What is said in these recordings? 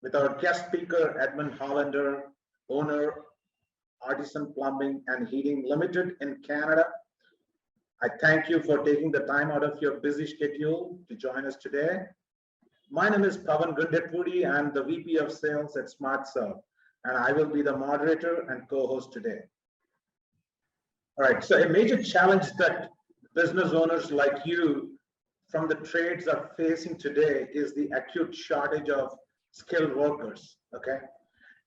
with our guest speaker, Edmond Hollander, owner, Artisan Plumbing and Heating Limited in Canada. I thank you for taking the time out of your busy schedule to join us today. My name is Pavan Gundepedi. I'm the VP of Sales at SmartServ, and I will be the moderator and co-host today. All right, so a major challenge that business owners like you from the trades are facing today is the acute shortage of skilled workers, okay?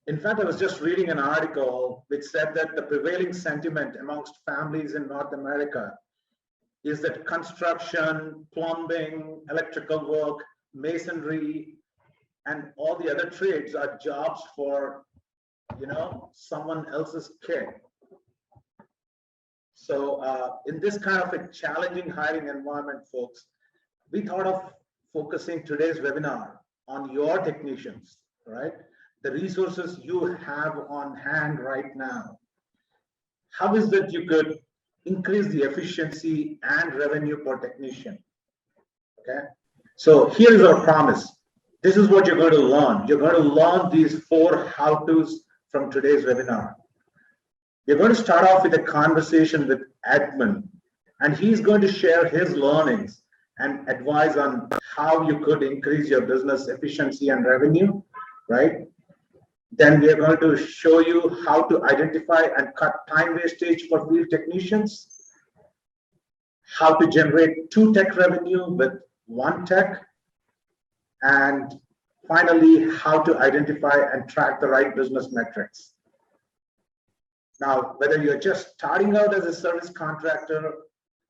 In fact, I was just reading an article which said that the prevailing sentiment amongst families in North America is that construction, plumbing, electrical work, masonry, and all the other trades are jobs for, someone else's kid. So in this kind of a challenging hiring environment, folks, we thought of focusing today's webinar on your technicians, right? The resources you have on hand right now. How is that you could increase the efficiency and revenue per technician? Okay, so here is our promise. This is what you're going to learn. You're going to learn these 4 how-tos from today's webinar. We're going to start off with a conversation with Edmond, and he's going to share his learnings and advise on how you could increase your business efficiency and revenue, right? Then we are going to show you how to identify and cut time wastage for field technicians, how to generate 2 tech revenue with 1 tech, and finally, how to identify and track the right business metrics. Now, whether you're just starting out as a service contractor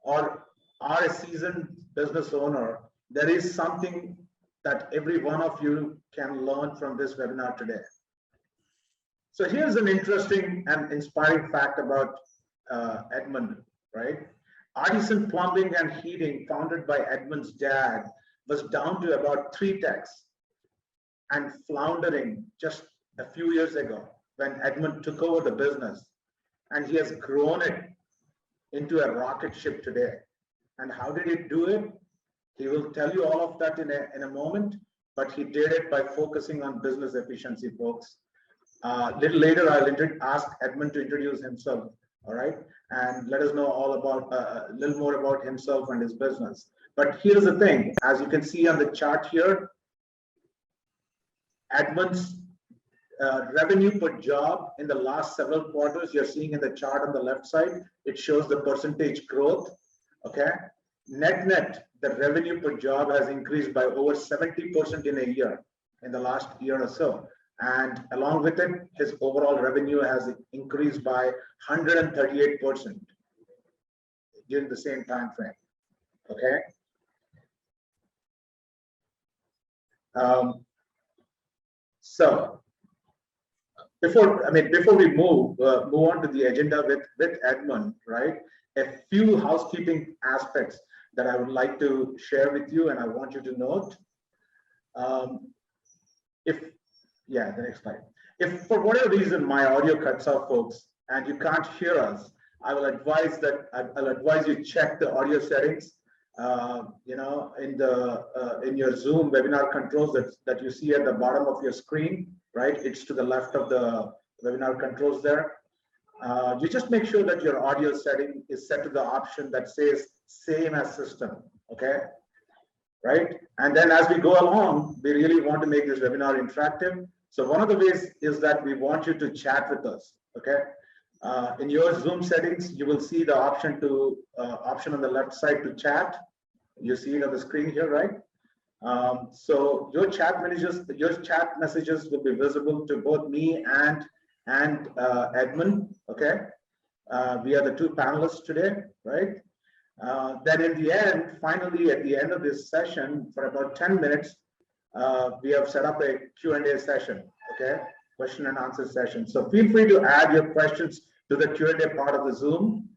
or are a seasoned business owner, there is something that every one of you can learn from this webinar today. So here's an interesting and inspiring fact about Edmond, right? Artisan Plumbing and Heating, founded by Edmond's dad, was down to about 3 techs and floundering just a few years ago when Edmond took over the business. And he has grown it into a rocket ship today. And how did he do it? He will tell you all of that in a moment, but he did it by focusing on business efficiency, folks. A little later, I'll ask Edmond to introduce himself, all right? And let us know all about a little more about himself and his business. But here's the thing, as you can see on the chart here, Edmond's revenue per job in the last several quarters, you're seeing in the chart on the left side, it shows the percentage growth, okay? Net, the revenue per job has increased by over 70% in a year, in the last year or so. And along with it, his overall revenue has increased by 138% during the same time frame, okay? So before we move on to the agenda with Edmond, right? A few housekeeping aspects that I would like to share with you, and I want you to note. The next slide. If for whatever reason my audio cuts off, folks, and you can't hear us, I'll advise you check the audio settings. In your Zoom webinar controls that you see at the bottom of your screen, right? It's to the left of the webinar controls there. You just make sure that your audio setting is set to the option that says same as system, okay? Right? And then as we go along, we really want to make this webinar interactive. So one of the ways is that we want you to chat with us, okay? In your Zoom settings, you will see the option on the left side to chat. You see it on the screen here, right? So your chat messages will be visible to both me and Edmond, okay? We are the 2 panelists today, right? Then in the end, finally, at the end of this session, for about 10 minutes, we have set up a Q&A session, okay? Question and answer session. So feel free to add your questions to the Q&A part of the Zoom.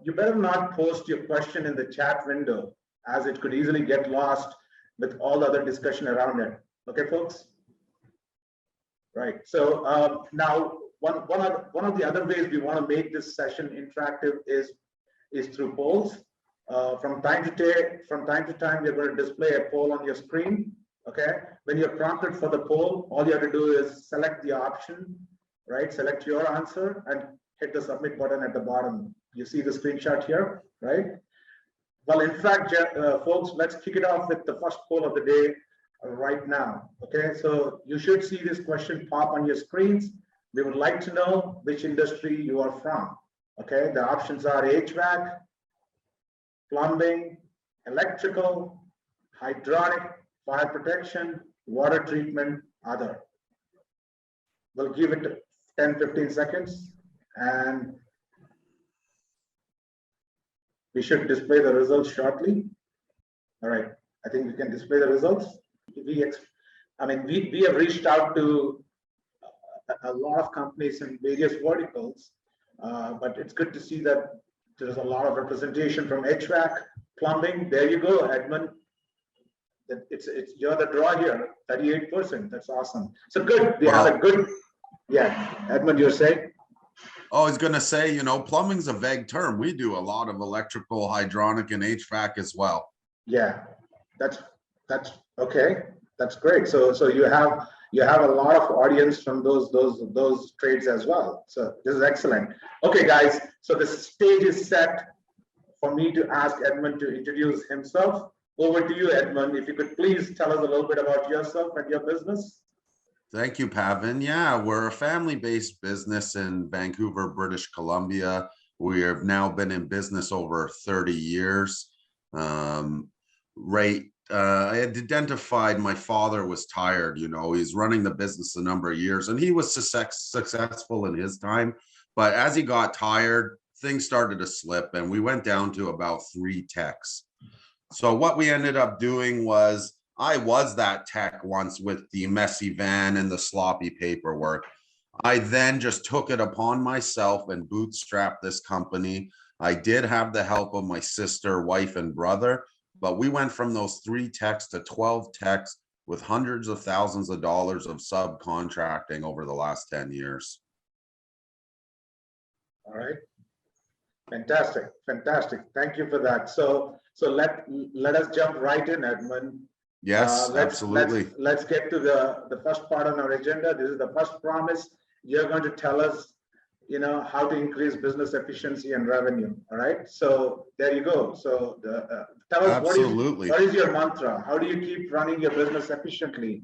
You better not post your question in the chat window, as it could easily get lost with all the other discussion around it. Okay, folks? Right. So now, one of the other ways we want to make this session interactive is through polls. From time to time, we're going to display a poll on your screen. Okay. Okay. When you're prompted for the poll, all you have to do is select the option, right? Select your answer and hit the submit button at the bottom. You see the screenshot here, right? Well, in fact, folks, let's kick it off with the first poll of the day right now. Okay, so you should see this question pop on your screens. We would like to know which industry you are from. Okay, the options are HVAC, plumbing, electrical, hydraulic, fire protection, water treatment, other. We'll give it 10-15 seconds and we should display the results shortly. All right, I think we can display the results. We have reached out to a lot of companies in various verticals, but it's good to see that there's a lot of representation from HVAC, plumbing. There you go, Edmond. It's you're the draw here, 38%. That's awesome. So good. We have a good. Yeah, Edmond, you're saying. Oh, I was going to say, you know, plumbing's a vague term. We do a lot of electrical, hydronic, and HVAC as well. Yeah, that's okay. That's great. So you have a lot of audience from those trades as well. So this is excellent. Okay, guys. So the stage is set for me to ask Edmond to introduce himself. Over to you, Edmond. If you could please tell us a little bit about yourself and your business. Thank you, Pavan. Yeah, we're a family-based business in Vancouver, British Columbia. We have now been in business over 30 years. I had identified my father was tired, you know, he's running the business a number of years and he was successful in his time. But as he got tired, things started to slip and we went down to about 3 techs. So what we ended up doing was, I was that tech once with the messy van and the sloppy paperwork. I then just took it upon myself and bootstrapped this company. I did have the help of my sister, wife, and brother, but we went from those 3 techs to 12 techs with hundreds of thousands of dollars of subcontracting over the last 10 years. All right. Fantastic. Fantastic. Thank you for that. So let us jump right in, Edmond. Yes, absolutely. Let's get to the first part on our agenda. This is the first promise. You're going to tell us, you know, how to increase business efficiency and revenue. All right. So there you go. So tell us what is your mantra? How do you keep running your business efficiently?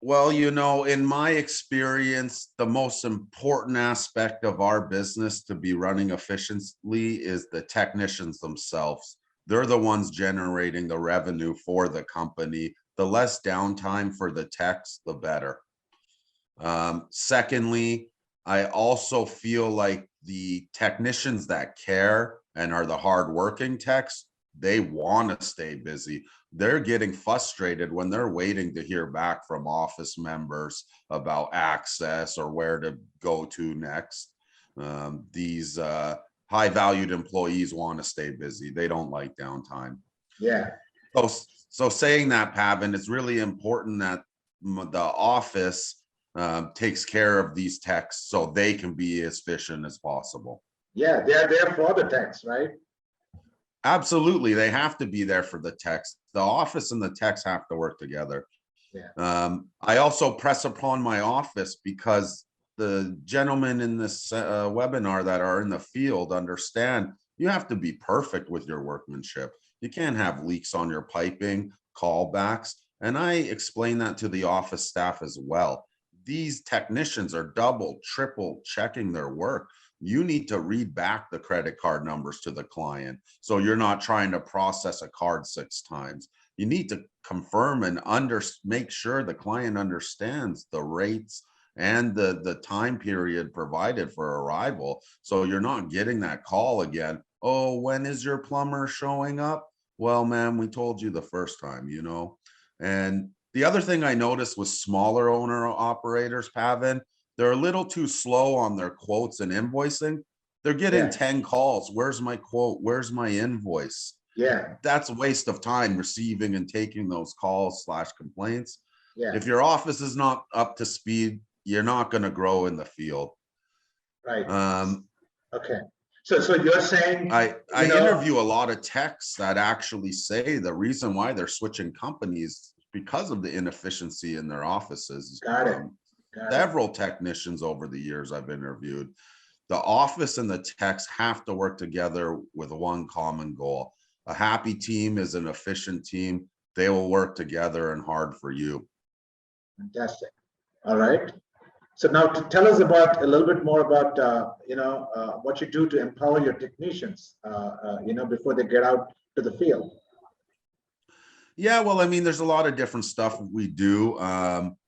Well, you know, in my experience, the most important aspect of our business to be running efficiently is the technicians themselves. They're the ones generating the revenue for the company. The less downtime for the techs, the better. Secondly, I also feel like the technicians that care and are the hardworking techs, they want to stay busy. They're getting frustrated when they're waiting to hear back from office members about access or where to go to next. These high valued employees want to stay busy. They don't like downtime. Yeah. So saying that, Pavan, it's really important that the office takes care of these techs so they can be as efficient as possible. Yeah, they're there for the techs, right? Absolutely. They have to be there for the techs. The office and the techs have to work together. Yeah. I also press upon my office because the gentlemen in this webinar that are in the field understand you have to be perfect with your workmanship. You can't have leaks on your piping, callbacks. And I explain that to the office staff as well. These technicians are double, triple checking their work. You need to read back the credit card numbers to the client. So you're not trying to process a card 6 times. You need to confirm and make sure the client understands the rates and the time period provided for arrival. So you're not getting that call again. Oh, when is your plumber showing up? Well, man, we told you the first time, you know. And the other thing I noticed was smaller owner operators, Pavan, they're a little too slow on their quotes and invoicing. They're getting 10 calls. Where's my quote? Where's my invoice? Yeah. That's a waste of time receiving and taking those calls / complaints. Yeah. If your office is not up to speed, you're not going to grow in the field. Right. Okay. So you're saying I interview a lot of techs that actually say the reason why they're switching companies because of the inefficiency in their offices. Got it. Got it. Several technicians over the years I've interviewed, the office and the techs have to work together with one common goal. A happy team is an efficient team. They will work together and hard for you. Fantastic. All right. So now to tell us about a little bit more about what you do to empower your technicians, before they get out to the field. Yeah, well, I mean, there's a lot of different stuff we do.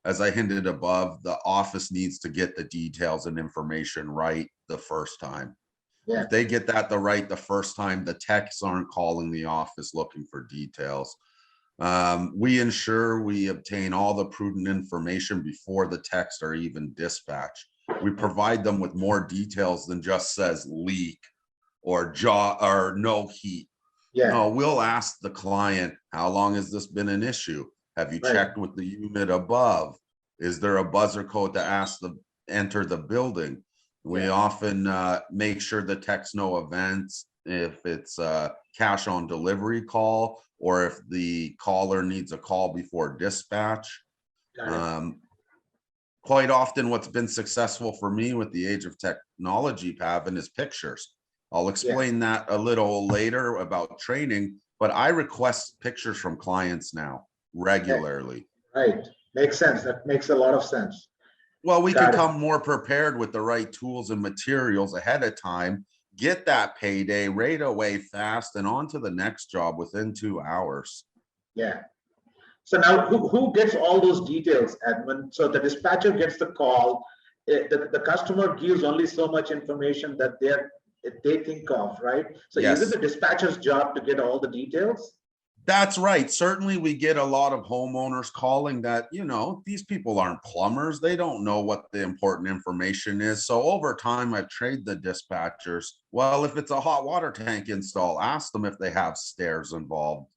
As I hinted above, the office needs to get the details and information right the first time. Yeah. If they get that the first time, the techs aren't calling the office looking for details. We ensure we obtain all the prudent information before the techs are even dispatched. We provide them with more details than just says leak or no heat. Yeah. No, we'll ask the client, how long has this been an issue? Have you Right. checked with the unit above? Is there a buzzer code to ask them enter the building? We often make sure the techs know events, if it's a cash on delivery call, or if the caller needs a call before dispatch. Got it. Quite often what's been successful for me with the age of technology, Pavan, is pictures. I'll explain that a little later about training, but I request pictures from clients now regularly. Right. Makes sense. That makes a lot of sense. Well, we Got can it. come more prepared with the right tools and materials ahead of time, get that payday right away fast, and on to the next job within 2 hours. Yeah. So now who gets all those details, Edmond? So the dispatcher gets the call. The customer gives only so much information that they think of, right? So Yes. is it the dispatcher's job to get all the details? That's right. Certainly we get a lot of homeowners calling that, these people aren't plumbers. They don't know what the important information is. So over time, I've trained the dispatchers. Well, if it's a hot water tank install, ask them if they have stairs involved.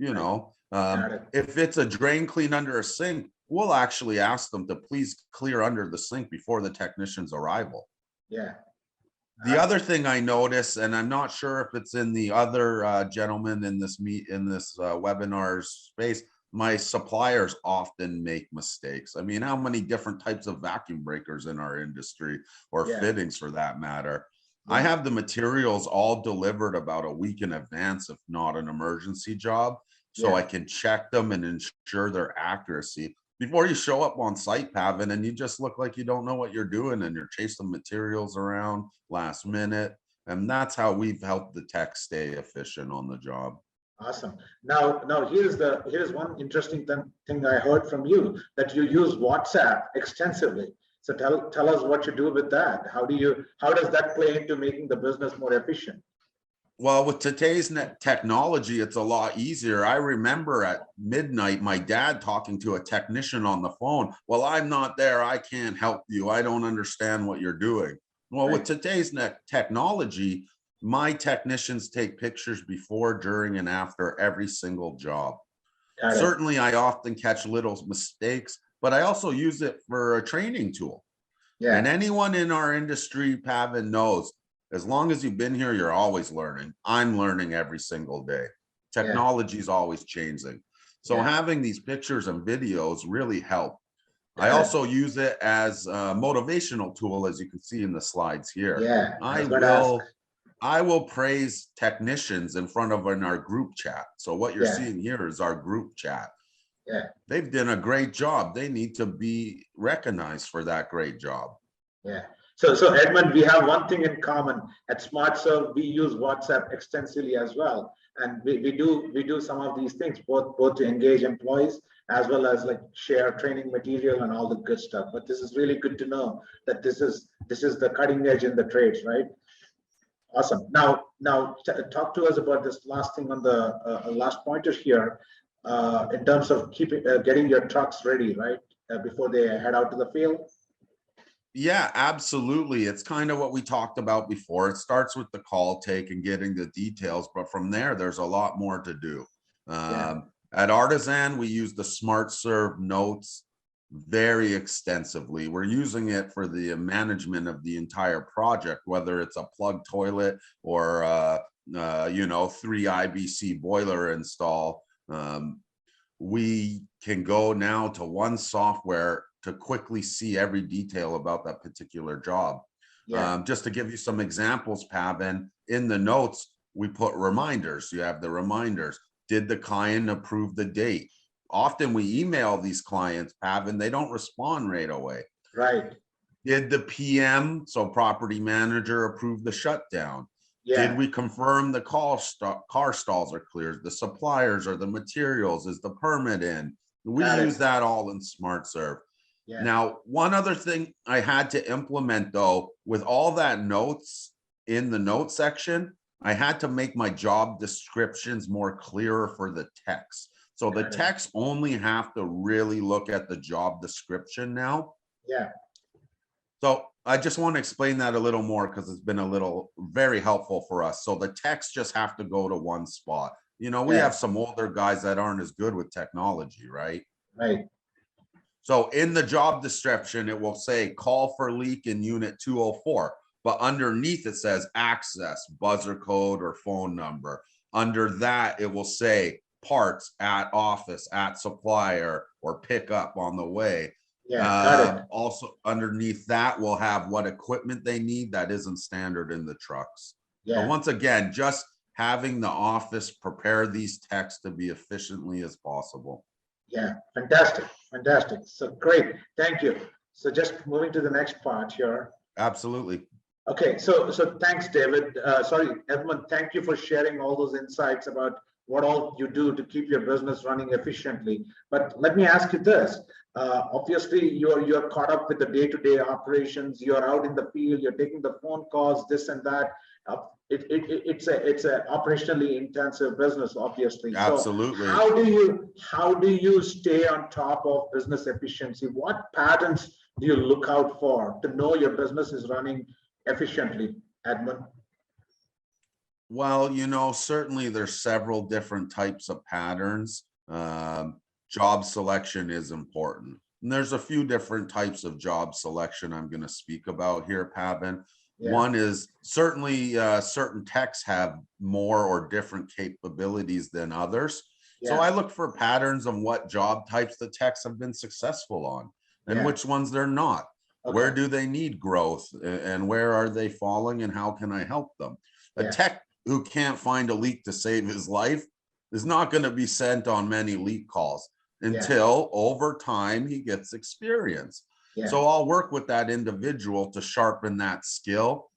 Got it. If it's a drain clean under a sink, we'll actually ask them to please clear under the sink before the technician's arrival. Yeah. The other thing I notice, and I'm not sure if it's in the other gentlemen in this webinar space, my suppliers often make mistakes. I mean, how many different types of vacuum breakers in our industry, or fittings for that matter? Yeah. I have the materials all delivered about a week in advance, if not an emergency job, so I can check them and ensure their accuracy. Before you show up on site, Pavan, and you just look like you don't know what you're doing and you're chasing materials around last minute. And that's how we've helped the tech stay efficient on the job. Awesome. Now here's one interesting thing I heard from you, that you use WhatsApp extensively. So tell us what you do with that. How does that play into making the business more efficient? Well, with today's technology, it's a lot easier. I remember at midnight, my dad talking to a technician on the phone. Well, I'm not there. I can't help you. I don't understand what you're doing. Well, with today's technology, my technicians take pictures before, during, and after every single job. Certainly, I often catch little mistakes, but I also use it for a training tool. Yeah. And anyone in our industry, Pavan, knows, as long as you've been here, you're always learning. I'm learning every single day. Technology is always changing. So having these pictures and videos really help. I also use it as a motivational tool, as you can see in the slides here. Yeah, I will praise technicians in front of in our group chat. So what you're seeing here is our group chat. Yeah. They've done a great job. They need to be recognized for that great job. Yeah. So Edmond, we have one thing in common. At SmartServ, we use WhatsApp extensively as well. And we do some of these things, both to engage employees as well as like share training material and all the good stuff. But this is really good to know that this is the cutting edge in the trades, right? Awesome. Now talk to us about this last thing on the last pointer here, in terms of getting your trucks ready, right, before they head out to the field. Yeah, absolutely. It's kind of what we talked about before. It starts with the call take and getting the details, but from there, there's a lot more to do. At Artisan, we use the SmartServ notes very extensively. We're using it for the management of the entire project, whether it's a plug toilet or 3 IBC boiler install. we can go now to one software to quickly see every detail about that particular job. Yeah. Just to give you some examples, Pavan, in the notes, we put reminders. You have the reminders. Did the client approve the date? Often we email these clients, Pavan, they don't respond right away. Right. Did the PM, so property manager, approve the shutdown? Yeah. Did we confirm the car stalls are cleared? The suppliers or the materials? Is the permit in? We use that all in SmartServ. Yeah. Now, one other thing I had to implement though, with all that notes in the note section, I had to make my job descriptions more clearer for the text. So the text only have to really look at the job description now. Yeah. So I just want to explain that a little more because it's been very helpful for us. So the text just have to go to one spot. You know, we have some older guys that aren't as good with technology, right? Right. So in the job description, it will say call for leak in unit 204, but underneath it says access, buzzer code, or phone number. Under that, it will say parts at office, at supplier, or pick up on the way. Yeah, got it. Also underneath that, we'll have what equipment they need that isn't standard in the trucks. Yeah. So once again, just having the office prepare these texts to be efficiently as possible. Yeah, fantastic, fantastic. So great, thank you. So just moving to the next part here. Absolutely. Okay, so thanks, David. Sorry, Edmond, thank you for sharing all those insights about what all you do to keep your business running efficiently. But let me ask you this. Obviously, you're caught up with the day-to-day operations. You're out in the field. You're taking the phone calls, this and that. It's a operationally intensive business, obviously. Absolutely. So how do you stay on top of business efficiency? What patterns do you look out for to know your business is running efficiently, Edmond? Well, you know, certainly there's several different types of patterns. Job selection is important. And there's a few different types of job selection I'm going to speak about here, Pavan. Yeah. One is certainly certain techs have more or different capabilities than others. Yeah. So I look for patterns on what job types the techs have been successful on and which ones they're not. Okay. Where do they need growth and where are they falling and how can I help them? A tech who can't find a leak to save his life is not going to be sent on many leak calls until over time he gets experience. Yeah. So I'll work with that individual to sharpen that skill.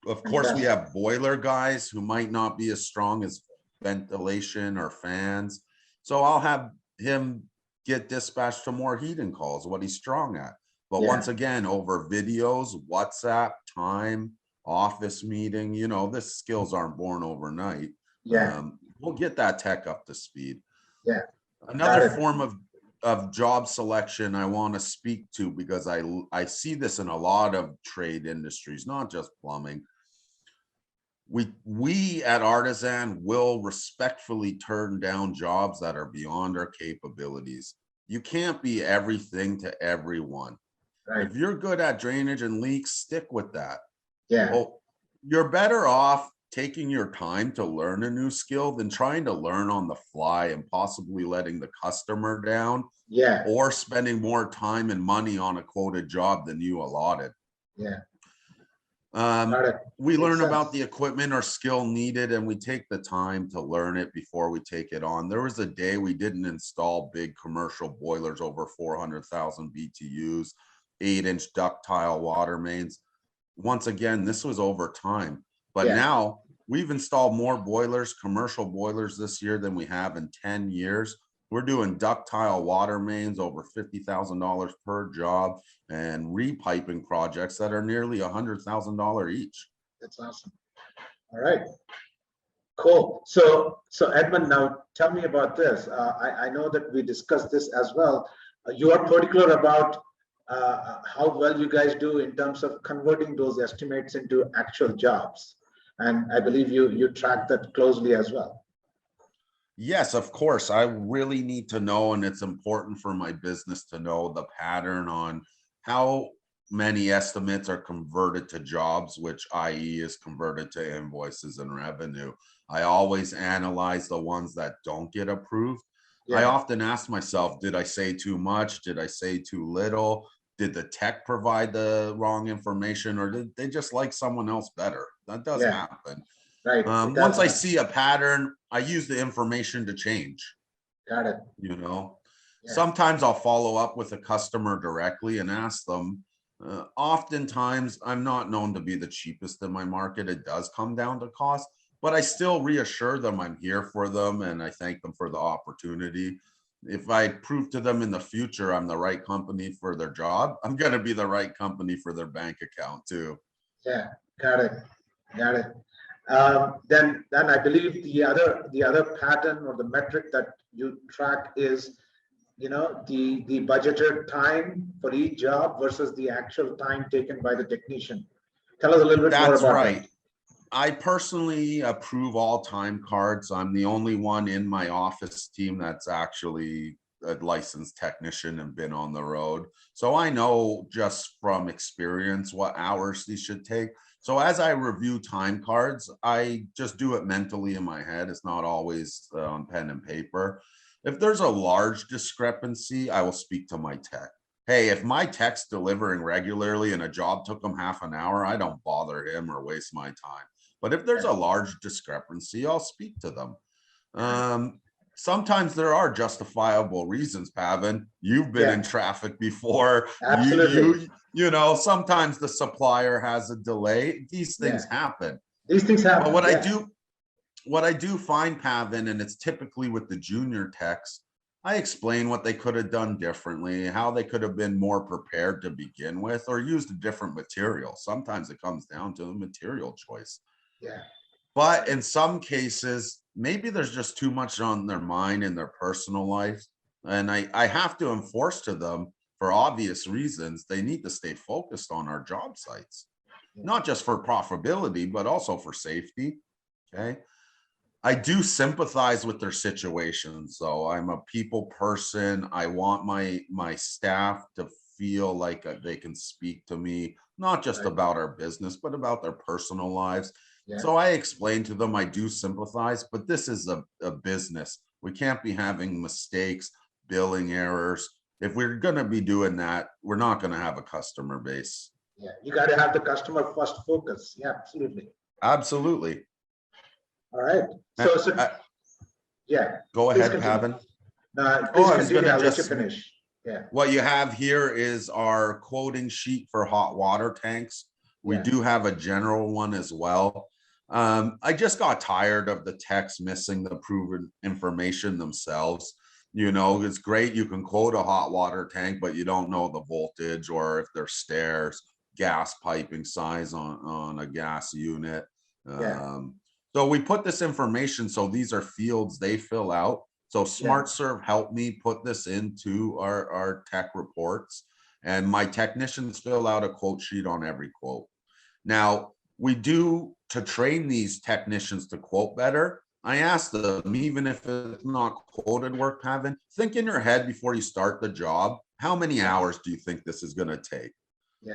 Of course, we have boiler guys who might not be as strong as ventilation or fans. So I'll have him get dispatched to more heating calls, what he's strong at. But once again, over videos, WhatsApp, time, office meeting, you know, the skills aren't born overnight. We'll get that tech up to speed. Yeah. Another form of job selection I want to speak to, because I see this in a lot of trade industries, not just plumbing. We at Artisan will respectfully turn down jobs that are beyond our capabilities. You can't be everything to everyone. Right. If you're good at drainage and leaks, stick with that. Yeah. Well, you're better off taking your time to learn a new skill than trying to learn on the fly and possibly letting the customer down. Yeah. Or spending more time and money on a quoted job than you allotted. Yeah. We learn about the equipment or skill needed and we take the time to learn it before we take it on. There was a day we didn't install big commercial boilers over 400,000 BTUs, 8-inch ductile water mains. Once again, this was over time, but now we've installed more boilers, commercial boilers this year than we have in 10 years. We're doing ductile water mains over $50,000 per job and repiping projects that are nearly $100,000 each. That's awesome. All right, cool. So Edmond, now tell me about this. I know that we discussed this as well. You are particular about how well you guys do in terms of converting those estimates into actual jobs. And I believe you track that closely as well. Yes, of course. I really need to know, and it's important for my business to know the pattern on how many estimates are converted to jobs, which i.e. is converted to invoices and revenue. I always analyze the ones that don't get approved. I often ask myself, did I say too much? Did I say too little? Did the tech provide the wrong information, or did they just like someone else better? That does Yeah. happen. Right. It Once does I happen. see a pattern, I use the information to change. Got it. Yeah. Sometimes I'll follow up with a customer directly and ask them. Oftentimes, I'm not known to be the cheapest in my market. It does come down to cost, but I still reassure them I'm here for them, and I thank them for the opportunity. If I prove to them in the future I'm the right company for their job, I'm going to be the right company for their bank account too. Yeah, got it. Got it. Then I believe the other pattern or the metric that you track is, the budgeted time for each job versus the actual time taken by the technician. Tell us a little bit more That's about right. that. I personally approve all time cards. I'm the only one in my office team that's actually a licensed technician and been on the road. So I know just from experience what hours these should take. So as I review time cards, I just do it mentally in my head. It's not always on pen and paper. If there's a large discrepancy, I will speak to my tech. Hey, if my tech's delivering regularly and a job took him half an hour, I don't bother him or waste my time. But if there's a large discrepancy, I'll speak to them. Sometimes there are justifiable reasons, Pavan. You've been in traffic before. Absolutely. Sometimes the supplier has a delay. These things happen. These things happen. But what I do find, Pavan, and it's typically with the junior techs, I explain what they could have done differently, how they could have been more prepared to begin with, or used a different material. Sometimes it comes down to the material choice. Yeah. But in some cases, maybe there's just too much on their mind in their personal life. And I have to enforce to them, for obvious reasons, they need to stay focused on our job sites, not just for profitability, but also for safety. Okay. I do sympathize with their situations, though. I'm a people person. I want my staff to feel like they can speak to me, not just about our business, but about their personal lives. So I explain to them I do sympathize, but this is a business. We can't be having mistakes, billing errors. If we're going to be doing that, we're not going to have a customer base. Yeah, you got to have the customer first focus. Yeah, absolutely. Absolutely. All right. Yeah. Go ahead, Pavan. Please continue. I'll let you finish. Yeah. What you have here is our quoting sheet for hot water tanks. We do have a general one as well. I just got tired of the techs missing the proven information themselves. It's great. You can quote a hot water tank, but you don't know the voltage or if there's stairs, gas piping size on a gas unit. So we put this information. So these are fields they fill out. So SmartServ helped me put this into our tech reports, and my technicians fill out a quote sheet on every quote. Now, we do, to train these technicians to quote better, I ask them, even if it's not quoted work, Pavan, think in your head before you start the job, how many hours do you think this is going to take?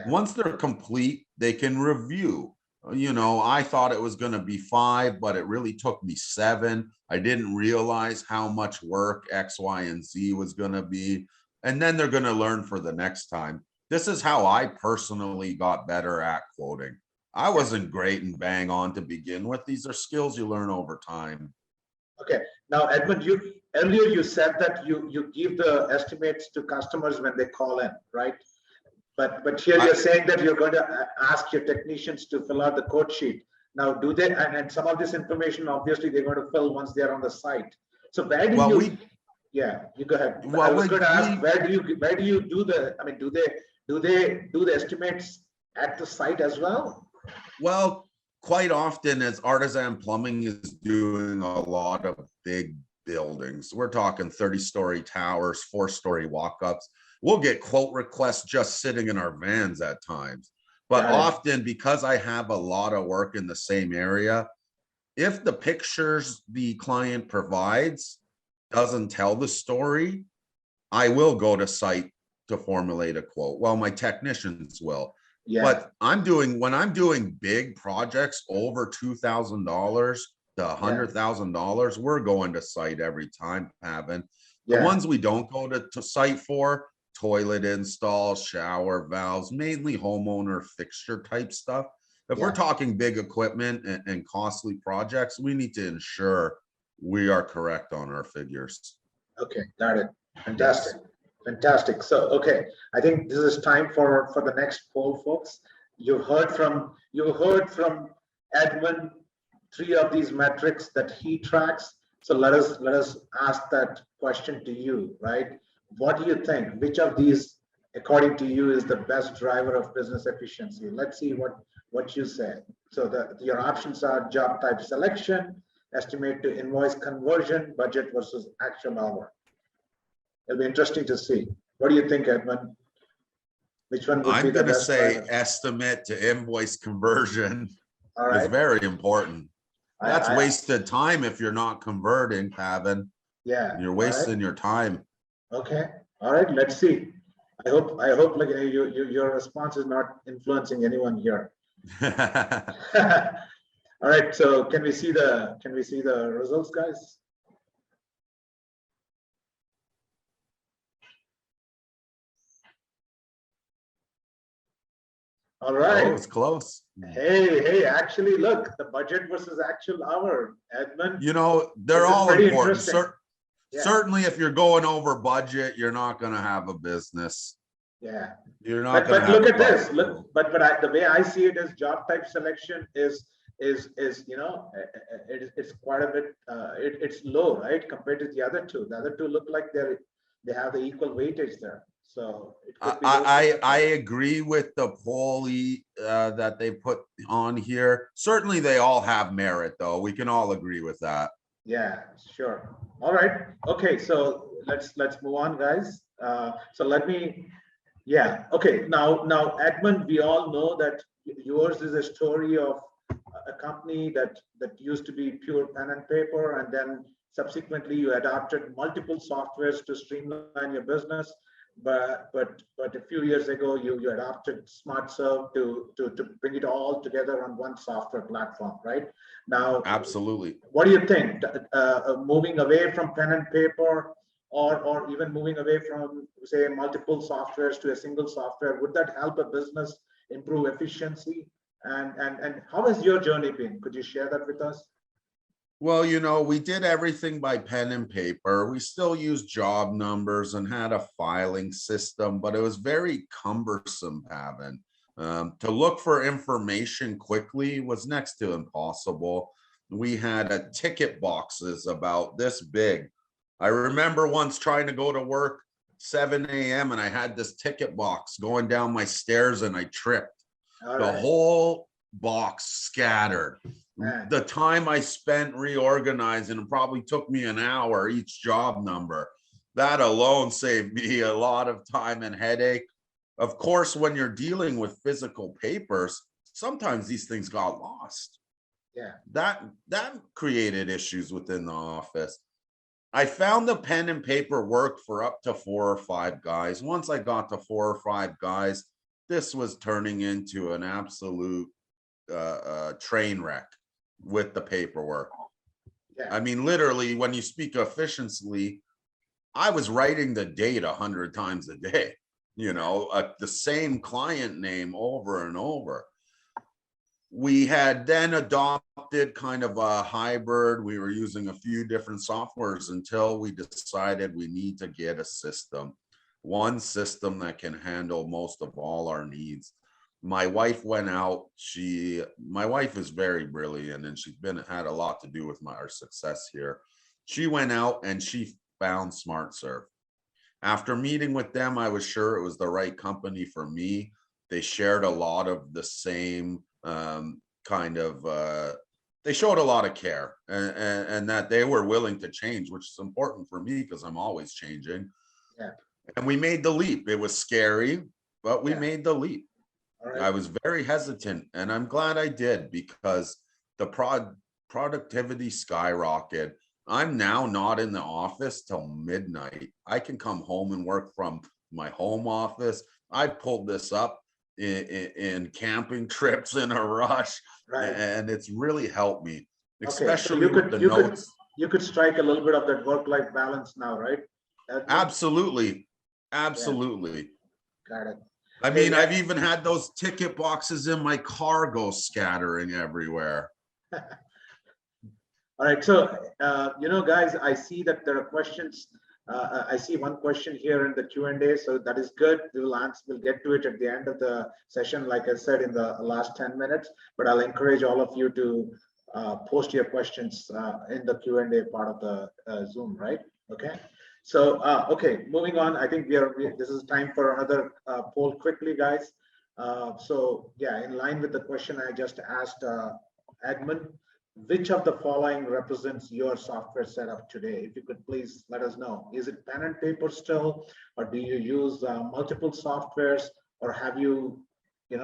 Once they're complete, they can review. I thought it was going to be 5, but it really took me 7. I didn't realize how much work X, Y, and Z was going to be. And then they're going to learn for the next time. This is how I personally got better at quoting. I wasn't great and bang on to begin with. These are skills you learn over time. Okay. Now, Edmond, earlier you said that you give the estimates to customers when they call in, right? But here you're saying that you're going to ask your technicians to fill out the quote sheet. Now, do they? And some of this information, obviously, they're going to fill once they're on the site. So where do you? Yeah, you go ahead. I was going to ask, where do you do the? I mean, do they do the estimates at the site as well? Well, quite often, as Artisan Plumbing is doing a lot of big buildings, we're talking 30-story towers, 4-story walk-ups. We'll get quote requests just sitting in our vans at times. But often, because I have a lot of work in the same area, if the pictures the client provides doesn't tell the story, I will go to site to formulate a quote. Well, my technicians will. But when I'm doing big projects over $2,000 to $100,000, we're going to site every time, Pavan. The Yeah. ones we don't go to site for, toilet install, shower valves, mainly homeowner fixture type stuff. If we're Yeah. talking big equipment and costly projects, we need to ensure we are correct on our figures. Okay, got it. Fantastic. Yes. Fantastic. So, okay, I think this is time for the next poll, folks. You heard from Edmond three of these metrics that he tracks. So let us ask that question to you, right? What do you think? Which of these, according to you, is the best driver of business efficiency? Let's see what you say. So your options are job type selection, estimate to invoice conversion, budget versus actual hour. It'll be interesting to see. What do you think, Edmund? Which one would be the best? I'm going to say estimate to invoice conversion is very important. That's wasted time if you're not converting, Pavan. Yeah, you're wasting your time. Okay, all right. Let's see. I hope like your response is not influencing anyone here. All right. So can we see the results, guys? All right. Oh, it's close. Hey, actually, look, the budget versus actual hour, Edmund. You know, they're all important. Certainly, if you're going over budget, you're not going to have a business. Yeah. You're not going to have. But look at this. Look, but the way I see it is job type selection is you know, it's quite a bit. It's low, right, compared to the other two. The other two look like they have the equal weightage there. So I agree with the poll that they put on here. Certainly, they all have merit, though. We can all agree with that. Yeah, sure. All right. Okay, so let's move on, guys. So let me. Yeah. Okay. Now, Edmund, we all know that yours is a story of a company that used to be pure pen and paper, and then subsequently you adopted multiple softwares to streamline your business. But a few years ago, you adopted SmartServ to bring it all together on one software platform, right? Now, absolutely. What do you think? Moving away from pen and paper, or even moving away from, say, multiple softwares to a single software, would that help a business improve efficiency? And how has your journey been? Could you share that with us? Well, you know, we did everything by pen and paper. We still used job numbers and had a filing system, but it was very cumbersome, Pavan. To look for information quickly was next to impossible. We had ticket boxes about this big. I remember once trying to go to work 7 a.m. and I had this ticket box going down my stairs and I tripped. The whole box scattered. The time I spent reorganizing, it probably took me an hour each job number. That alone saved me a lot of time and headache. Of course, when you're dealing with physical papers, sometimes these things got lost. Yeah. That created issues within the office. I found the pen and paper worked for up to 4 or 5 guys. Once I got to 4 or 5 guys, this was turning into an absolute train wreck with the paperwork. Yeah. I mean, literally, when you speak efficiently, I was writing the date 100 times a day, you know, the same client name over and over. We had then adopted kind of a hybrid. We were using a few different softwares until we decided we need to get a system, one system that can handle most of all our needs. My wife went out. My wife is very brilliant, and she's had a lot to do with our success here. She went out and she found SmartServ. After meeting with them, I was sure it was the right company for me. They shared a lot of the same they showed a lot of care, and that they were willing to change, which is important for me because I'm always changing. Yeah. And we made the leap. It was scary, but we made the leap. Right. I was very hesitant, and I'm glad I did, because the productivity skyrocketed. I'm now not in the office till midnight. I can come home and work from my home office. I pulled this up in camping trips in a rush, right, and it's really helped me, especially with the notes. You could strike a little bit of that work-life balance now, right? Absolutely. Yeah, Absolutely. got it. I Hey, mean, I've even had those ticket boxes in my car go scattering everywhere. all right. So, guys, I see that there are questions. I see one question here in the Q&A, so that is good. We'll answer. We'll get to it at the end of the session, like I said in the last 10 minutes. But I'll encourage all of you to post your questions in the Q&A part of the Zoom, right? Okay. So, okay, moving on. I think this is time for another poll quickly, guys. So, yeah, in line with the question I just asked Edmund, which of the following represents your software setup today? If you could please let us know. Is it pen and paper still, or do you use multiple softwares, or have you,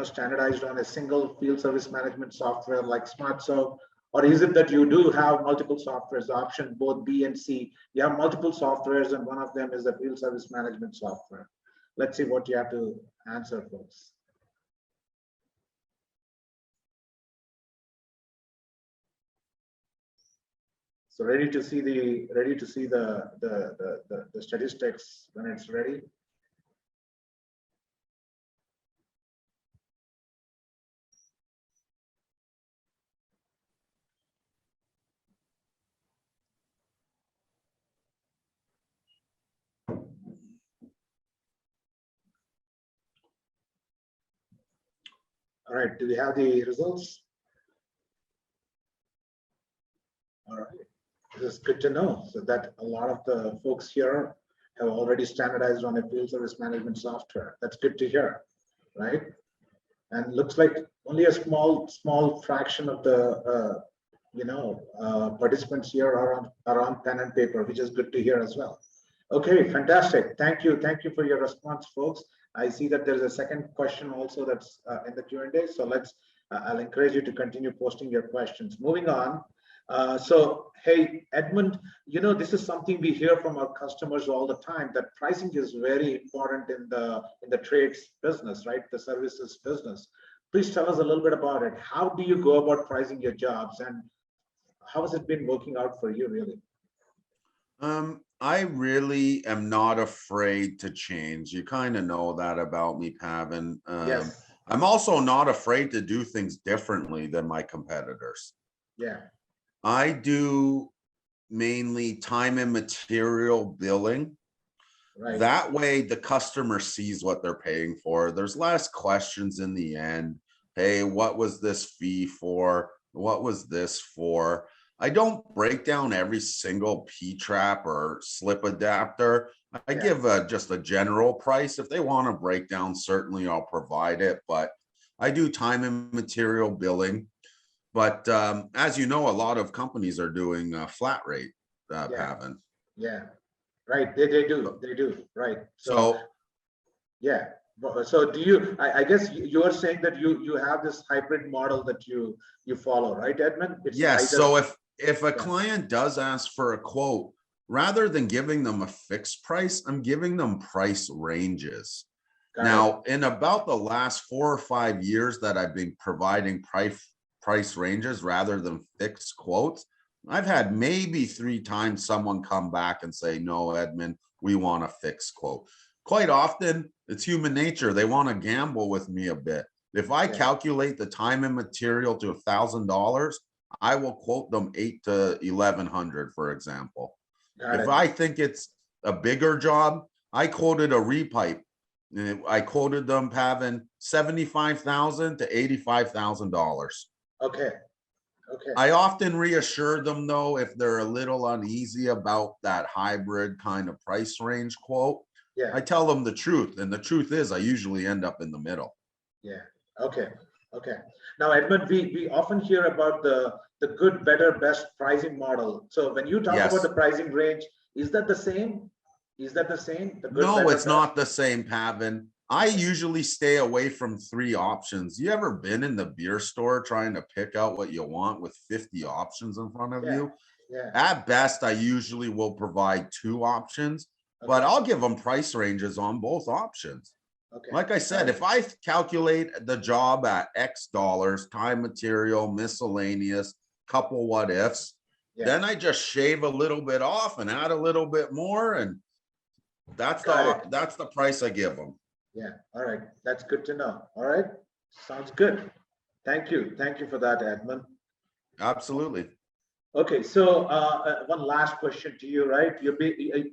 standardized on a single field service management software like SmartServ? Or is it that you do have multiple softwares, option both B and C? You have multiple softwares, and one of them is the field service management software. Let's see what you have to answer, folks. So ready to see the statistics when it's ready. All right, do we have the results? All right, this is good to know. So that a lot of the folks here have already standardized on a field service management software. That's good to hear, right? And looks like only a small fraction of the participants here are on pen and paper, which is good to hear as well. Okay, fantastic. Thank you for your response, folks. I see that there's a second question also that's in the Q&A. So I'll encourage you to continue posting your questions. Moving on. So, hey, Edmund, this is something we hear from our customers all the time, that pricing is very important in the trades business, right? The services business. Please tell us a little bit about it. How do you go about pricing your jobs, and how has it been working out for you, really? I really am not afraid to change. You kind of know that about me, Pavan. Yes. I'm also not afraid to do things differently than my competitors. Yeah. I do mainly time and material billing. Right. That way the customer sees what they're paying for. There's less questions in the end. Hey, what was this fee for? What was this for? I don't break down every single P-trap or slip adapter. I give just a general price. If they want to break down, certainly I'll provide it, but I do time and material billing. But as you know, a lot of companies are doing flat rate, Pavan. Yeah, right. They do. Right. So yeah. So do you, I guess you are saying that you have this hybrid model that you follow, right, Edmund? It's yes. either, So if a client does ask for a quote, rather than giving them a fixed price, I'm giving them price ranges. Now, in about the last 4 or 5 years that I've been providing price ranges rather than fixed quotes, I've had maybe 3 times someone come back and say, no, Edmund, we want a fixed quote. Quite often, it's human nature. They want to gamble with me a bit. If I calculate the time and material to $1,000, I will quote them $800 to $1,100, for example. If I think it's a bigger job, I quoted a repipe. I quoted them, Pavan, $75,000 to $85,000. Okay. I often reassure them, though, if they're a little uneasy about that hybrid kind of price range quote. I tell them the truth, and the truth is I usually end up in the middle. Yeah. Okay. Now, Edmund, we often hear about the good, better, best pricing model. So when you talk about the pricing range, is that the same? The good, no, better, it's not the same, Pavan. I usually stay away from 3 options. You ever been in the beer store trying to pick out what you want with 50 options in front of you? Yeah. At best, I usually will provide 2 options, but I'll give them price ranges on both options. Like I said, if I calculate the job at X dollars, time, material, miscellaneous, couple what ifs, then I just shave a little bit off and add a little bit more, and That's Got it. that's the price I give them. Yeah, all right. That's good to know. All right. Sounds good. Thank you. Thank you for that, Edmund. Absolutely. Okay, so one last question to you, right?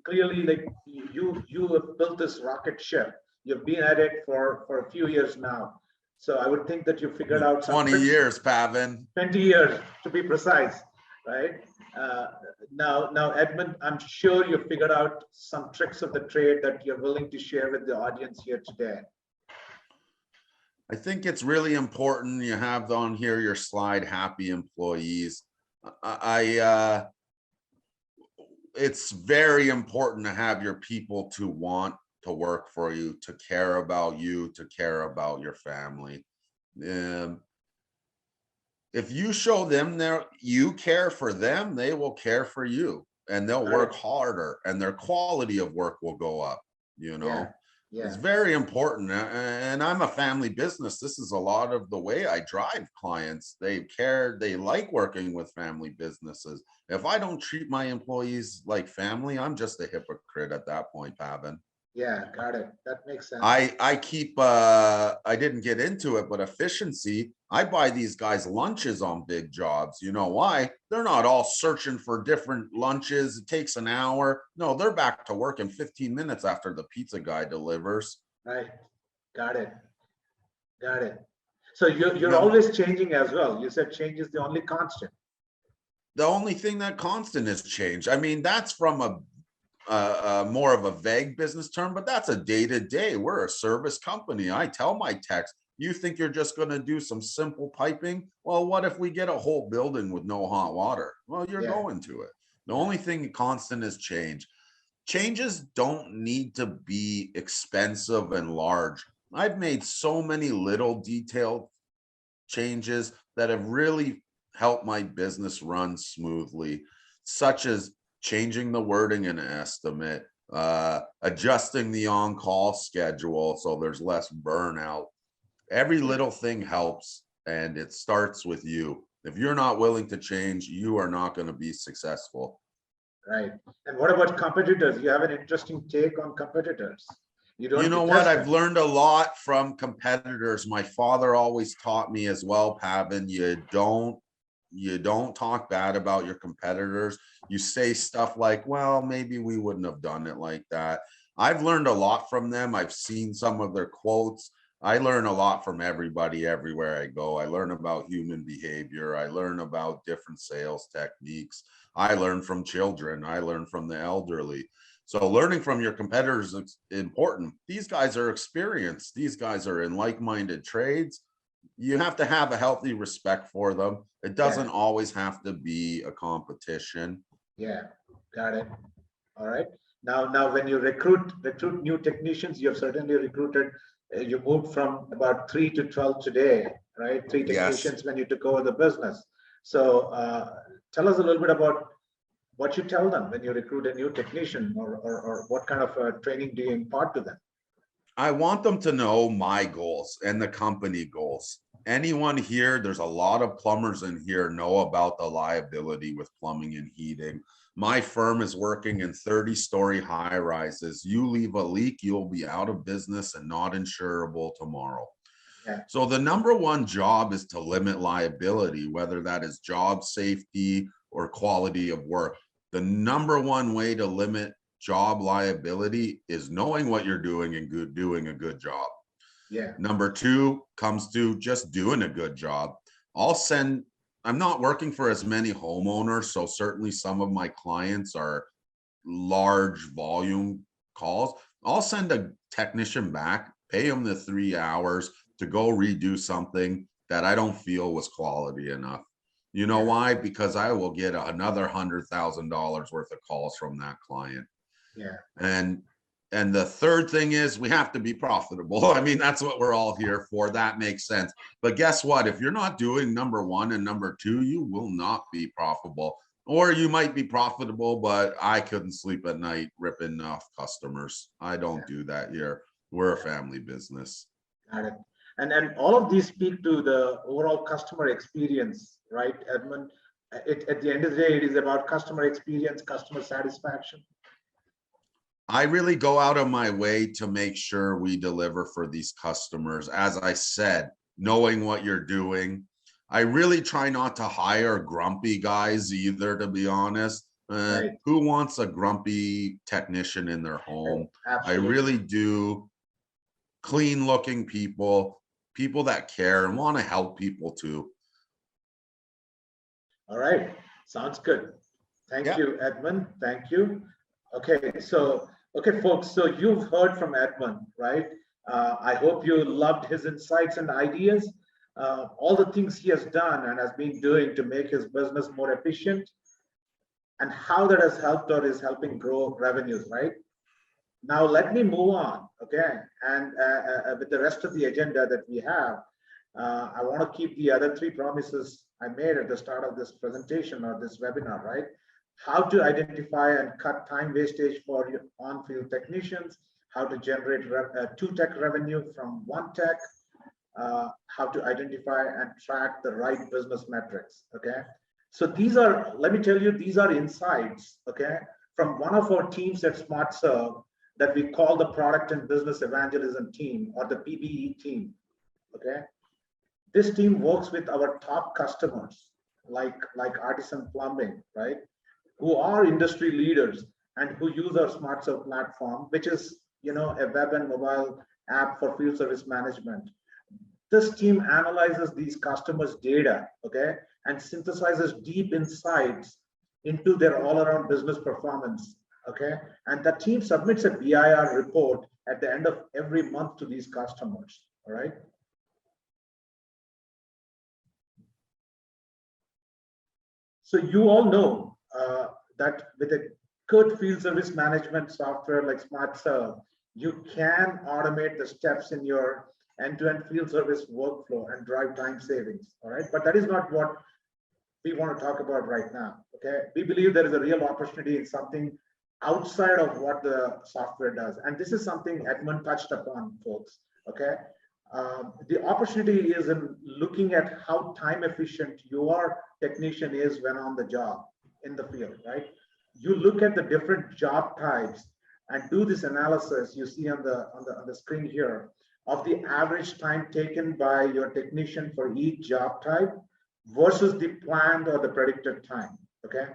Clearly like you have built this rocket ship. You've been at it for a few years now. So I would think that you figured out some 20 tricks. years, Pavan. 20 years to be precise, right? Uh, now, Edmund, I'm sure you figured out some tricks of the trade that you're willing to share with the audience here today. I think it's really important you have on here your slide happy employees. It's very important to have your people to want to work for you, to care about you, to care about your family. If you show them you care for them, they will care for you, and they'll work harder, and their quality of work will go up, you know. Yeah. It's very important. And I'm a family business. This is a lot of the way I drive clients. They care, they like working with family businesses. If I don't treat my employees like family, I'm just a hypocrite at that point, Pavan. Yeah, got it. That makes sense. I keep I didn't get into it, but efficiency, I buy these guys lunches on big jobs. You know why? They're not all searching for different lunches. It takes an hour. No, they're back to work in 15 minutes after the pizza guy delivers. Right. Got it. Got it. So you're always changing as well. You said change is the only constant. The only thing that constant is change. I mean, that's from a more of a vague business term, but that's a day-to-day. We're a service company. I tell my techs, you think you're just going to do some simple piping? Well, what if we get a whole building with no hot water? Well, you're going to it. The only thing constant is change. Changes don't need to be expensive and large. I've made so many little detailed changes that have really helped my business run smoothly, such as changing the wording in an estimate, adjusting the on-call schedule so there's less burnout. Every little thing helps, and it starts with you. If you're not willing to change, you are not going to be successful. Right. And what about competitors? You have an interesting take on competitors. You know what? I've learned a lot from competitors. My father always taught me as well, Pavan, you don't talk bad about your competitors. You say stuff like, well, maybe we wouldn't have done it like that. I've learned a lot from them. I've seen some of their quotes. I learn a lot from everybody everywhere I go. I learn about human behavior. I learn about different sales techniques. I learn from children. I learn from the elderly. So learning from your competitors is important. These guys are experienced. These guys are in like-minded trades. You have to have a healthy respect for them. It doesn't always have to be a competition. Yeah, got it. All right. Now when you recruit new technicians, you have certainly recruited, you moved from about 3 to 12 today, right? 3 technicians when you took over the business. So tell us a little bit about what you tell them when you recruit a new technician, or what kind of training do you impart to them? I want them to know my goals and the company goals. Anyone here, there's a lot of plumbers in here, know about the liability with plumbing and heating. My firm is working in 30-story high rises. You leave a leak, you'll be out of business and not insurable tomorrow. So the number one job is to limit liability, whether that is job safety or quality of work. The number one way to limit job liability is knowing what you're doing and doing a good job. Number two comes to just doing a good job. I'm not working for as many homeowners, so certainly some of my clients are large volume calls. I'll send a technician back, pay them the 3 hours to go redo something that I don't feel was quality enough. You know why? Because I will get another $100,000 worth of calls from that client. And the third thing is we have to be profitable. I mean, that's what we're all here for. That makes sense. But guess what? If you're not doing number one and number two, you will not be profitable. Or you might be profitable, but I couldn't sleep at night ripping off customers. I don't do that here. We're a family business. Got it. And all of these speak to the overall customer experience, right, Edmund? At the end of the day, it is about customer experience, customer satisfaction. I really go out of my way to make sure we deliver for these customers. As I said, knowing what you're doing. I really try not to hire grumpy guys either, to be honest. Right. Who wants a grumpy technician in their home? I Absolutely. really do. Clean looking people, people that care and want to help people too. All right. Sounds good. Thank Yeah. you, Edmond. Thank you. Okay, so folks. So you've heard from Edmond, right? I hope you loved his insights and ideas. All the things he has done and has been doing to make his business more efficient, and how that has helped or is helping grow revenues, right? Now let me move on, okay? And with the rest of the agenda that we have, I want to keep the other three promises I made at the start of this presentation or this webinar, right? How to identify and cut time wastage for your on-field technicians, how to generate two tech revenue from one tech, how to identify and track the right business metrics, okay? So these are, let me tell you, these are insights, okay, from one of our teams at SmartServ that we call the Product and Business Evangelism team, or the PBE team, okay? This team works with our top customers like Artisan Plumbing, right? Who are industry leaders and who use our SmartServ platform, which is, you know, a web and mobile app for field service management. This team analyzes these customers' data, okay, and synthesizes deep insights into their all-around business performance, okay? And the team submits a BIR report at the end of every month to these customers, all right? So you all know that with a good field service management software like SmartServ, you can automate the steps in your end-to-end field service workflow and drive time savings, all right? But that is not what we want to talk about right now, okay? We believe there is a real opportunity in something outside of what the software does. And this is something Edmond touched upon, folks, okay? The opportunity is in looking at how time efficient your technician is when on the job in the field, right? You look at the different job types and do this analysis you see on the screen here of the average time taken by your technician for each job type versus the planned or the predicted time, okay?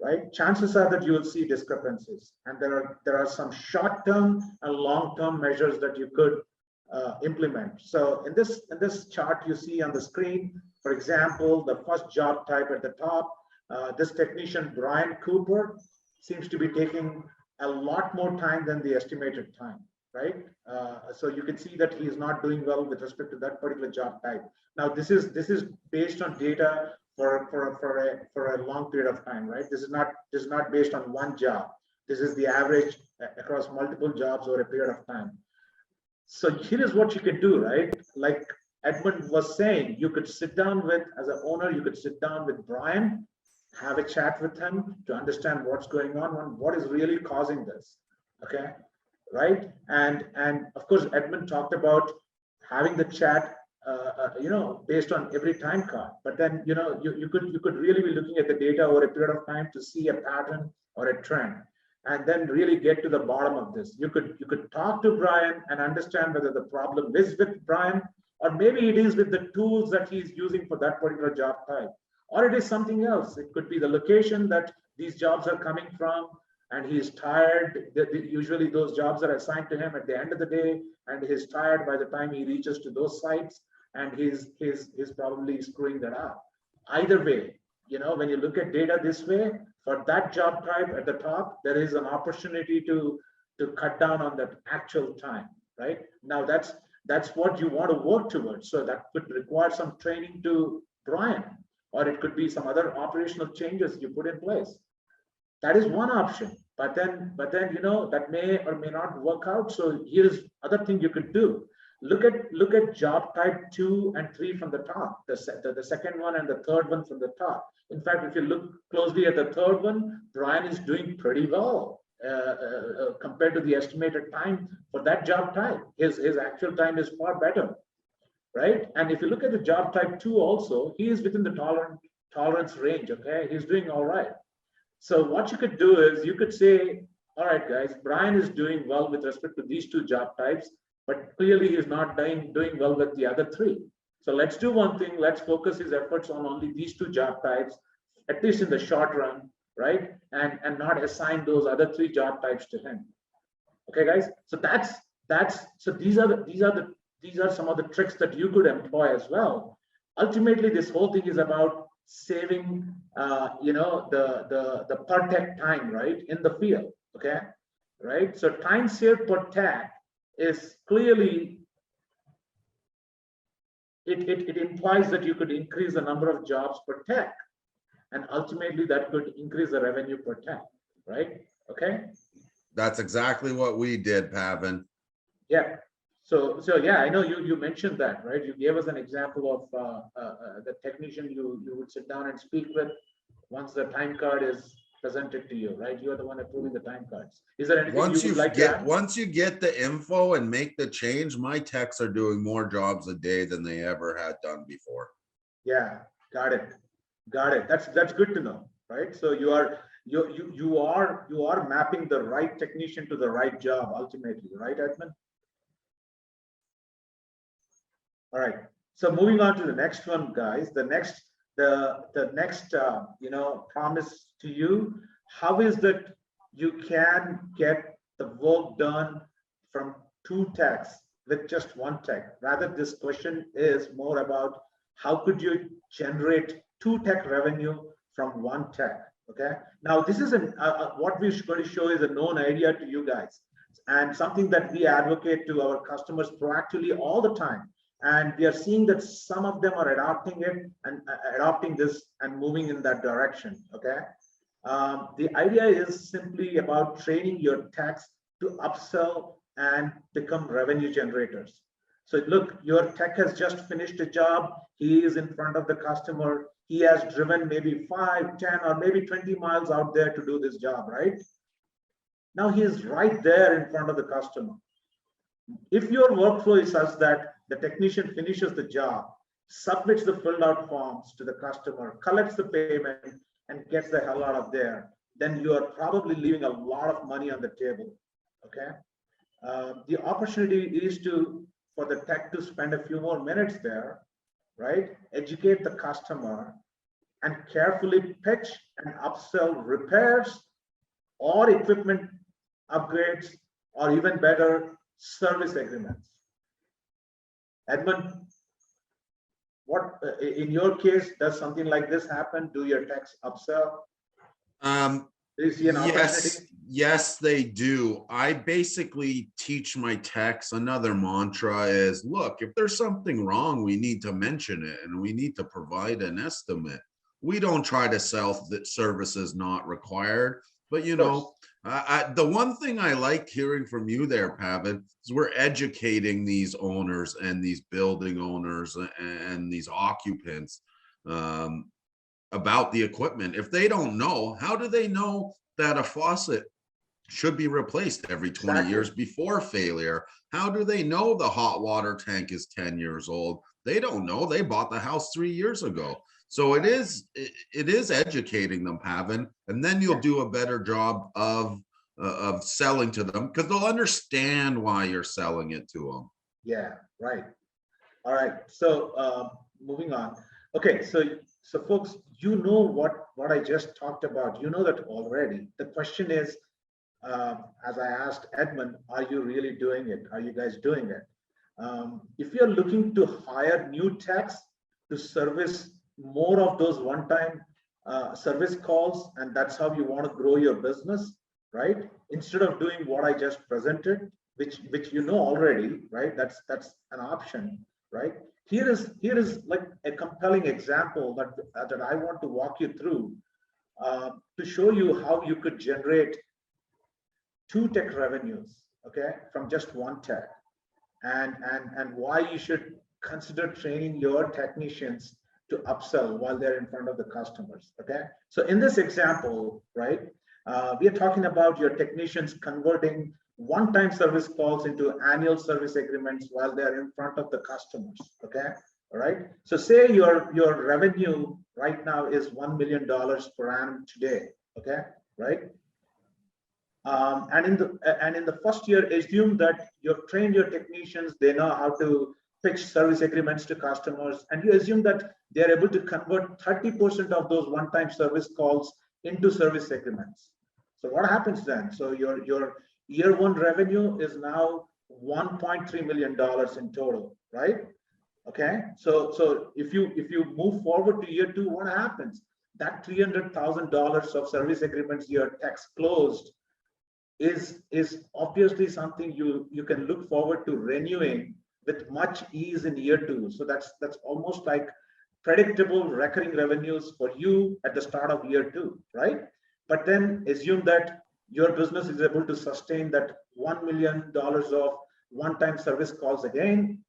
Right? Chances are that you will see discrepancies, and there are some short-term and long-term measures that you could implement. So in this chart you see on the screen, for example, the first job type at the top, this technician Brian Cooper seems to be taking a lot more time than the estimated time, right? So you can see that he is not doing well with respect to that particular job type. Now this is based on data for a long period of time, right? This is not based on one job. This is the average across multiple jobs over a period of time. So here is what you can do, right? Like Edmond was saying, you could sit down with, as an owner, you could sit down with Brian, have a chat with him to understand what's going on and what is really causing this, okay? Right? And of course, Edmond talked about having the chat, you know, based on every time card. But then, you know, you could really be looking at the data over a period of time to see a pattern or a trend, and then really get to the bottom of this. You could talk to Brian and understand whether the problem is with Brian, or maybe it is with the tools that he's using for that particular job type, or it is something else. It could be the location that these jobs are coming from, and he's tired. Usually those jobs are assigned to him at the end of the day, and he's tired by the time he reaches to those sites, and he's probably screwing that up. Either way, you know, when you look at data this way, for that job type at the top, there is an opportunity to cut down on that actual time, right? Now that's what you want to work towards. So that could require some training to Brian, or it could be some other operational changes you put in place. That is one option. But then you know, that may or may not work out. So here's other thing you could do. Look at job type 2 and 3 from the top, the second one and the third one from the top. In fact, if you look closely at the third one, Brian is doing pretty well compared to the estimated time for that job type. His actual time is far better, right? And if you look at the job type 2 also, he is within the tolerance range, okay? He's doing all right. So what you could do is you could say, all right, guys, Brian is doing well with respect to these two job types, but clearly he's not doing well with the other three. So let's do one thing. Let's focus his efforts on only these two job types, at least in the short run, right? And not assign those other three job types to him. Okay, guys. So these are some of the tricks that you could employ as well. Ultimately, this whole thing is about saving, the per tech time, right, in the field. Okay, right. So time saved per tech is clearly it implies that you could increase the number of jobs per tech, and ultimately that could increase the revenue per tech, right? Okay. That's exactly what we did, Pavan. Yeah. So yeah, I know you mentioned that, right? You gave us an example of the technician you would sit down and speak with once the time card is presented to you, right? You are the one approving the time cards. Is there anything you would like to add? Once you get the info and make the change, my techs are doing more jobs a day than they ever had done before. Yeah, got it. That's good to know, right? So you are mapping the right technician to the right job ultimately, right, Edmond? All right. So moving on to the next one, guys. The next promise to you. How is that you can get the work done from two techs with just one tech? Rather, this question is more about how could you generate two tech revenue from one tech? Okay. Now, this is what we're going to show is a known idea to you guys, and something that we advocate to our customers proactively all the time. And we are seeing that some of them are adopting it and adopting this and moving in that direction. Okay. The idea is simply about training your techs to upsell and become revenue generators. So look, your tech has just finished a job. He is in front of the customer. He has driven maybe 5, 10, or maybe 20 miles out there to do this job, right? Now he is right there in front of the customer. If your workflow is such that the technician finishes the job, submits the filled out forms to the customer, collects the payment, and gets the hell out of there, then you are probably leaving a lot of money on the table. Okay. The opportunity is for the tech to spend a few more minutes there, right? Educate the customer and carefully pitch and upsell repairs or equipment upgrades, or even better, service agreements. Edmond, what in your case does something like this happen? Do your techs upsell? Do you see an opportunity? Yes, they do. I basically teach my techs another mantra is, look, if there's something wrong, we need to mention it and we need to provide an estimate. We don't try to sell that services not required, but the one thing I like hearing from you there, Pavan, is we're educating these owners and these building owners and these occupants about the equipment. If they don't know, how do they know that a faucet should be replaced every 20 years before failure? How do they know the hot water tank is 10 years old? They don't know. They bought the house 3 years ago. So it is educating them, Pavan, and then you'll do a better job of selling to them because they'll understand why you're selling it to them. Yeah, right. All right. So moving on. Okay, so folks, you know what I just talked about. You know that already. The question is, as I asked Edmond, are you really doing it? Are you guys doing it? If you're looking to hire new techs to service more of those one-time service calls, and that's how you want to grow your business, right? Instead of doing what I just presented, which you know already, right? That's an option, right? Here is like a compelling example that I want to walk you through to show you how you could generate two tech revenues, okay, from just one tech, and why you should consider training your technicians to upsell while they're in front of the customers. Okay, so in this example, right, we are talking about your technicians converting one-time service calls into annual service agreements while they're in front of the customers. Okay, all right. So say your revenue right now is $1 million per annum today. Okay, right. And in the first year, assume that you've trained your technicians, they know how to pitch service agreements to customers, and you assume that they're able to convert 30% of those one-time service calls into service agreements. So what happens then? So your year one revenue is now $1.3 million in total, right? Okay, so if you move forward to year two, what happens? That $300,000 of service agreements your techs closed is obviously something you can look forward to renewing with much ease in year two. So that's almost like predictable recurring revenues for you at the start of year two, right? But then assume that your business is able to sustain that $1 million of one-time service calls again,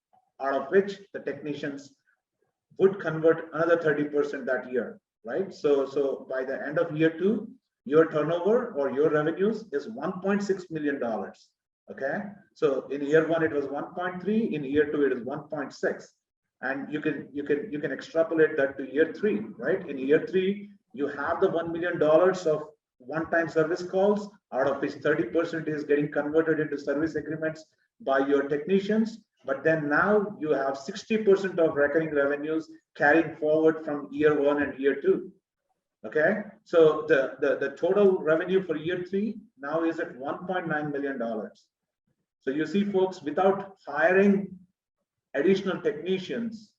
out of which the technicians would convert another 30% that year, right? So by the end of year two, your turnover or your revenues is $1.6 million. Okay, so in year one it was 1.3, in year two it is 1.6, and you can extrapolate that to year three, right? In year three, you have the $1 million of one-time service calls, out of which 30% is getting converted into service agreements by your technicians. But then now you have 60% of recurring revenues carrying forward from year one and year two. Okay, so the total revenue for year three now is at $1.9 million. So you see, folks, without hiring additional technicians,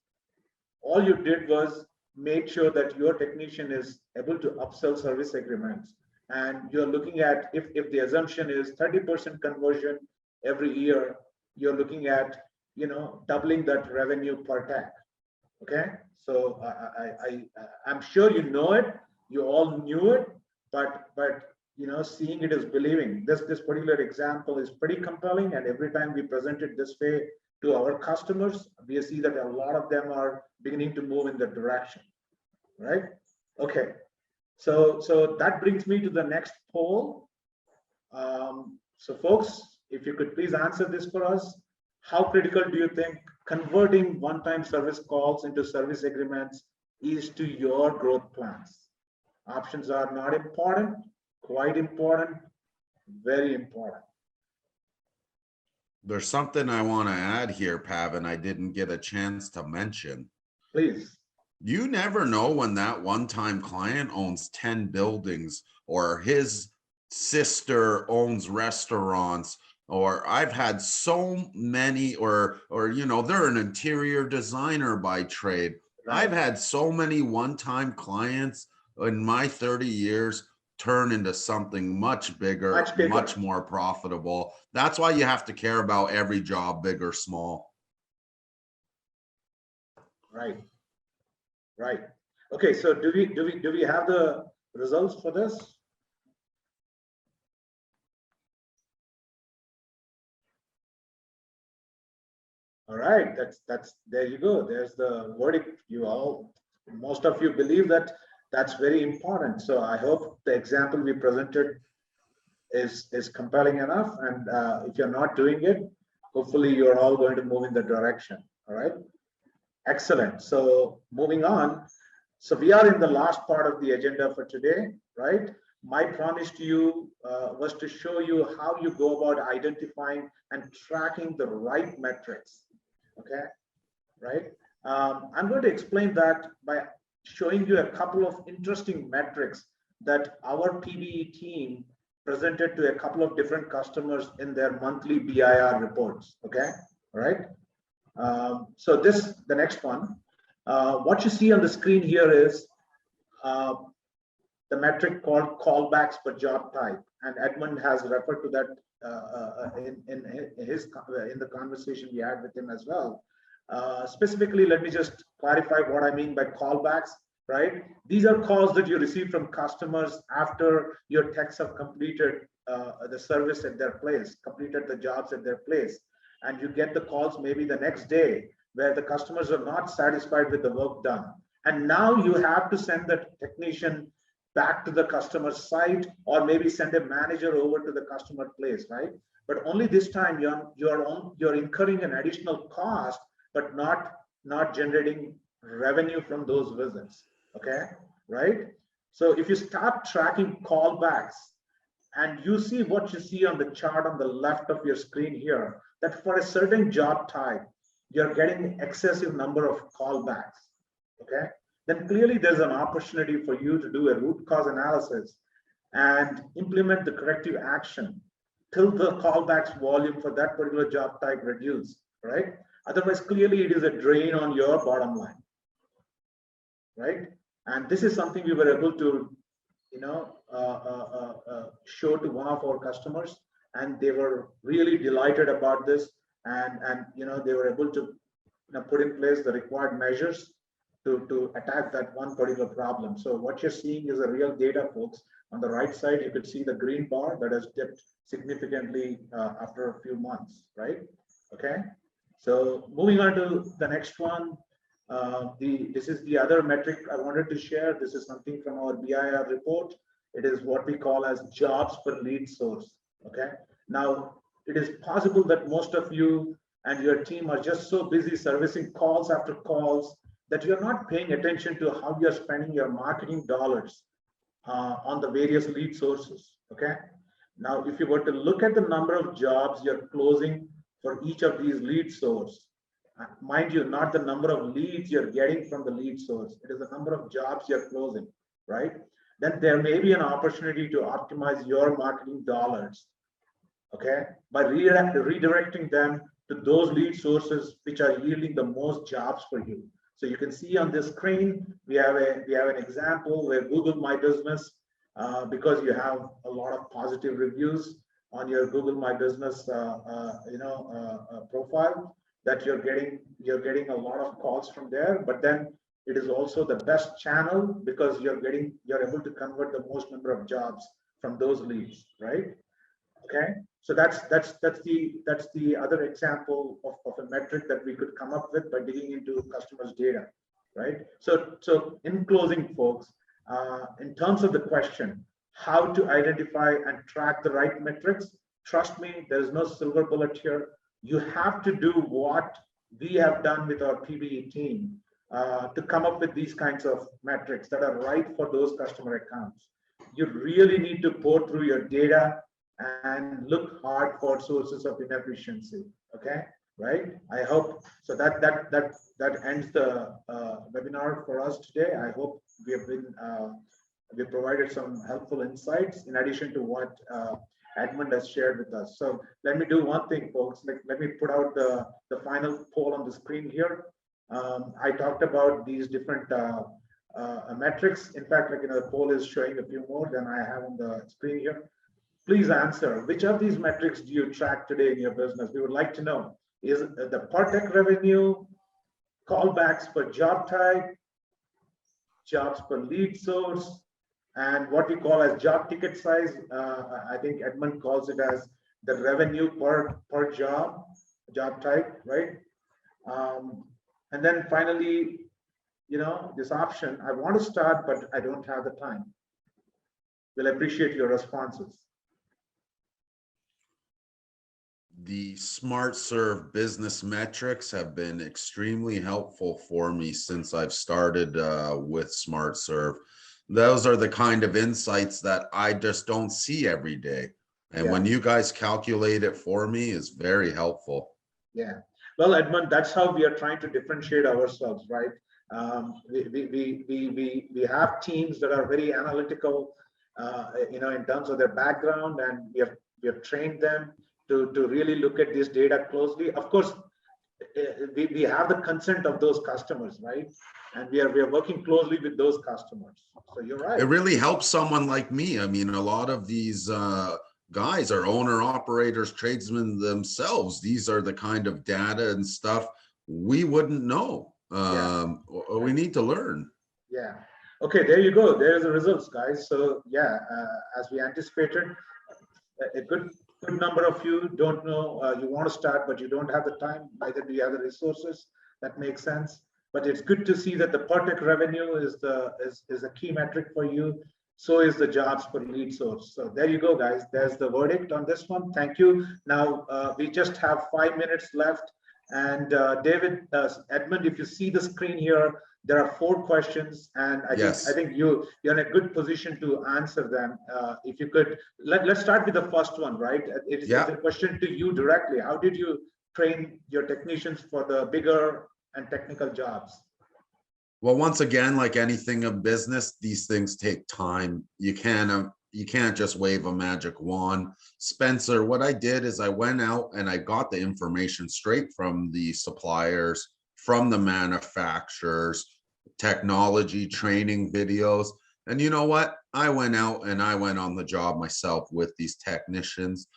all you did was make sure that your technician is able to upsell service agreements. And you're looking at, if the assumption is 30% conversion every year, you're looking at, doubling that revenue per tech. Okay, so I'm sure you know it, you all knew it, but seeing it is believing. This particular example is pretty compelling, and every time we present it this way to our customers, we see that a lot of them are beginning to move in that direction, right? Okay, so that brings me to the next poll. So folks, if you could please answer this for us. How critical do you think converting one-time service calls into service agreements is to your growth plans? Options are not important, quite important, very important. There's something I want to add here, Pavan, I didn't get a chance to mention. Please. You never know when that one-time client owns 10 buildings, or his sister owns restaurants, or I've had so many, or they're an interior designer by trade. Right. I've had so many one-time clients in my 30 years turn into something much bigger, much more profitable. That's why you have to care about every job, big or small. Right. Okay, so do we have the results for this? All right, that's there you go. There's the verdict. Most of you believe that that's very important. So I hope the example we presented is compelling enough. And if you're not doing it, hopefully you're all going to move in the direction. All right. Excellent. So moving on. So we are in the last part of the agenda for today, right? My promise to you was to show you how you go about identifying and tracking the right metrics. Okay, right? I'm going to explain that by showing you a couple of interesting metrics that our PBE team presented to a couple of different customers in their monthly BIR reports. Okay, all right. So the next one, what you see on the screen here is the metric called callbacks per job type, and Edmond has referred to that in the conversation we had with him as well. Specifically, let me just clarify what I mean by callbacks. Right? These are calls that you receive from customers after your techs have completed the service at their place, completed the jobs at their place, and you get the calls maybe the next day where the customers are not satisfied with the work done, and now you have to send the technician back to the customer site, or maybe send a manager over to the customer place, right? But only this time you're incurring an additional cost, but not generating revenue from those visits. Okay, right? So if you start tracking callbacks, And you see what you see on the chart on the left of your screen here, that for a certain job type, you're getting excessive number of callbacks, okay? Then clearly there's an opportunity for you to do a root cause analysis and implement the corrective action till the callbacks volume for that particular job type reduce, right? Otherwise, clearly it is a drain on your bottom line, right? And this is something we were able to, show to one of our customers, and they were really delighted about this, and they were able to put in place the required measures to attack that one particular problem. So what you're seeing is the real data, folks. On the right side, you could see the green bar that has dipped significantly after a few months, right? Okay. So moving on to the next one. This is the other metric I wanted to share. This is something from our BIR report. It is what we call as jobs per lead source. Okay. Now, it is possible that most of you and your team are just so busy servicing calls after calls that you're not paying attention to how you're spending your marketing dollars on the various lead sources. Okay. Now, if you were to look at the number of jobs you're closing for each of these lead sources, mind you, not the number of leads you're getting from the lead source, it is the number of jobs you're closing, right? Then there may be an opportunity to optimize your marketing dollars, okay, by redirecting them to those lead sources which are yielding the most jobs for you. So you can see on this screen, we have an example where Google My Business, because you have a lot of positive reviews on your Google My Business profile, that you're getting a lot of calls from there. But then it is also the best channel because you're able to convert the most number of jobs from those leads, right? Okay, so that's the other example of a metric that we could come up with by digging into customers' data, right? So in closing, folks, in terms of the question, how to identify and track the right metrics, trust me, there is no silver bullet here. You have to do what we have done with our PBE team to come up with these kinds of metrics that are right for those customer accounts. You really need to pour through your data and look hard for sources of inefficiency. Okay, right? I hope so. That ends the webinar for us today. I hope we have provided some helpful insights in addition to what Edmond has shared with us. So let me do one thing, folks. Let me put out the final poll on the screen here. I talked about these different metrics. In fact, the poll is showing a few more than I have on the screen here. Please answer, which of these metrics do you track today in your business? We would like to know. Is it the per tech revenue, callbacks per job type, jobs per lead source, and what we call as job ticket size? I think Edmond calls it as the revenue per job type, right? And then finally, this option, I want to start, but I don't have the time. We'll appreciate your responses. The SmartServ business metrics have been extremely helpful for me since I've started with SmartServ. Those are the kind of insights that I just don't see every day. And when you guys calculate it for me is very helpful. Yeah. Well, Edmond, that's how we are trying to differentiate ourselves, right? We have teams that are very analytical, in terms of their background, and we have trained them to really look at this data closely. Of course, we have the consent of those customers, right? And we are working closely with those customers. So you're right. It really helps someone like me. I mean, a lot of these guys are owner operators, tradesmen themselves. These are the kind of data and stuff we wouldn't know. We need to learn. Yeah. Okay, there you go. There's the results, guys. So yeah, as we anticipated, a good number of you don't know, you want to start, but you don't have the time, neither do you have the resources. That makes sense. But it's good to see that the per tech revenue is a key metric for you. So is the jobs per lead source. So there you go, guys. There's the verdict on this one. Thank you. Now we just have 5 minutes left. And David, Edmond, if you see the screen here, There are 4 questions, and I Yes. think you're in a good position to answer them. If you could, let's start with the first one, right? It's Yeah. a question to you directly. How did you train your technicians for the bigger and technical jobs? Well, once again, like anything of business, these things take time. You can't just wave a magic wand. Spencer, what I did is I went out and I got the information straight from the suppliers, from the manufacturers, technology training videos. And you know what? I went out and I went on the job myself with these technicians.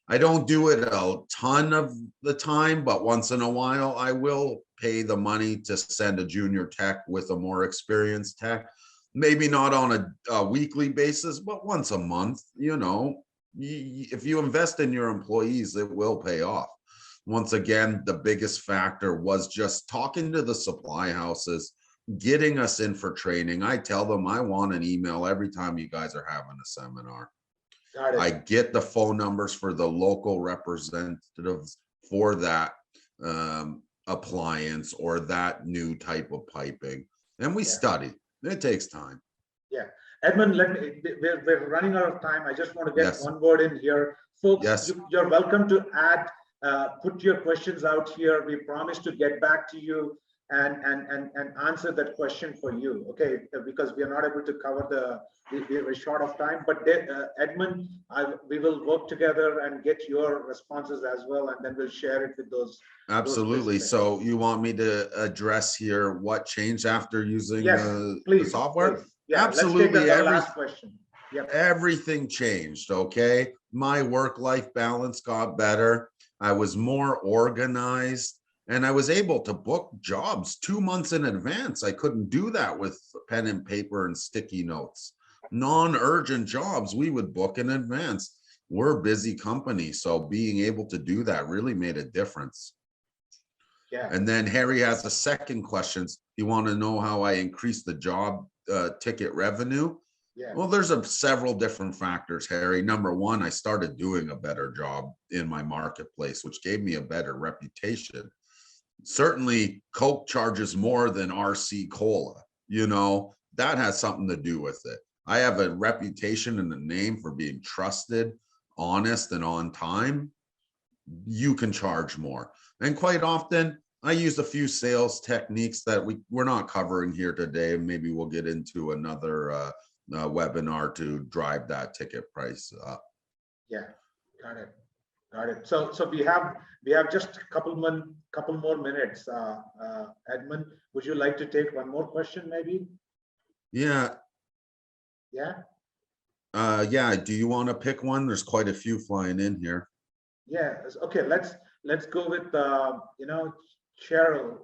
I don't do it a ton of the time, but once in a while, I will pay the money to send a junior tech with a more experienced tech. Maybe not on a weekly basis, but once a month. You know, if you invest in your employees, it will pay off. Once again, the biggest factor was just talking to the supply houses, getting us in for training. I tell them I want an email every time you guys are having a seminar. I get the phone numbers for the local representatives for that appliance or that new type of piping, and we study. It takes time. Yeah, Edmond, we're running out of time. I just want to get one word in here, folks. Yes. You're welcome to add, put your questions out here. We promise to get back to you and answer that question for you, okay? Because we are not able to cover we're short of time, but Edmond, we will work together and get your responses as well, and then we'll share it with those. Absolutely. So you want me to address here what changed after using the software? Please. Yeah, absolutely. Let's take the last question. Yep. Everything changed. Okay, my work-life balance got better. I was more organized. And I was able to book jobs 2 months in advance. I couldn't do that with pen and paper and sticky notes. Non-urgent jobs we would book in advance. We're a busy company, so being able to do that really made a difference. Yeah. And then Harry has the second question. You want to know how I increased the job ticket revenue? Yeah. Well, there's several different factors, Harry. Number one, I started doing a better job in my marketplace, which gave me a better reputation. Certainly Coke charges more than RC Cola, you know, that has something to do with it. I have a reputation and a name for being trusted, honest, and on time. You can charge more. And quite often I use a few sales techniques that we're not covering here today. Maybe we'll get into another webinar to drive that ticket price up. Yeah, got it. Got it. So we have just a couple more minutes. Edmond, would you like to take one more question, maybe? Yeah. Yeah. Yeah. Do you want to pick one? There's quite a few flying in here. Yeah. Okay. Let's go with Cheryl.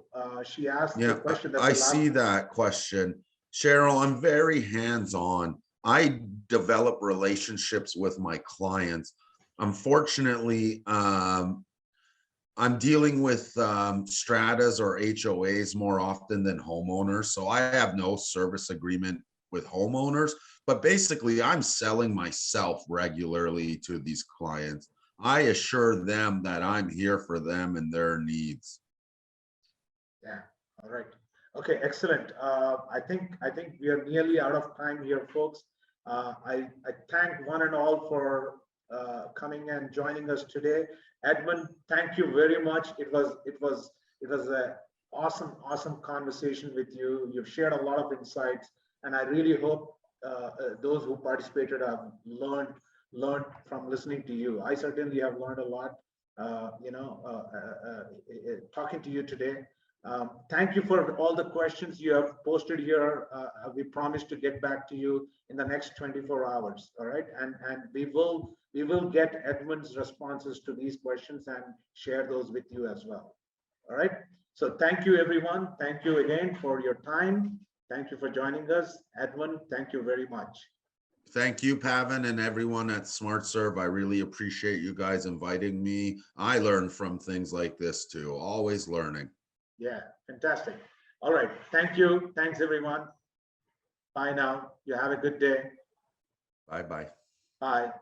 She asked the question. I see that question, Cheryl. I'm very hands-on. I develop relationships with my clients. Unfortunately, I'm dealing with stratas or HOAs more often than homeowners. So I have no service agreement with homeowners, but basically I'm selling myself regularly to these clients. I assure them that I'm here for them and their needs. Yeah. All right. Okay. Excellent. I think we are nearly out of time here, folks. I thank one and all for coming and joining us today. Edmond, thank you very much. It was an awesome conversation with you. You've shared a lot of insights, and I really hope those who participated have learned from listening to you. I certainly have learned a lot, talking to you today. Thank you for all the questions you have posted here. We promise to get back to you in the next 24 hours. All right, and we will get Edmond's responses to these questions and share those with you as well. All right. So thank you, everyone. Thank you again for your time. Thank you for joining us. Edmond, thank you very much. Thank you, Pavan, and everyone at SmartServ. I really appreciate you guys inviting me. I learn from things like this too, always learning. Yeah, fantastic. All right. Thank you. Thanks, everyone. Bye now. You have a good day. Bye-bye. Bye.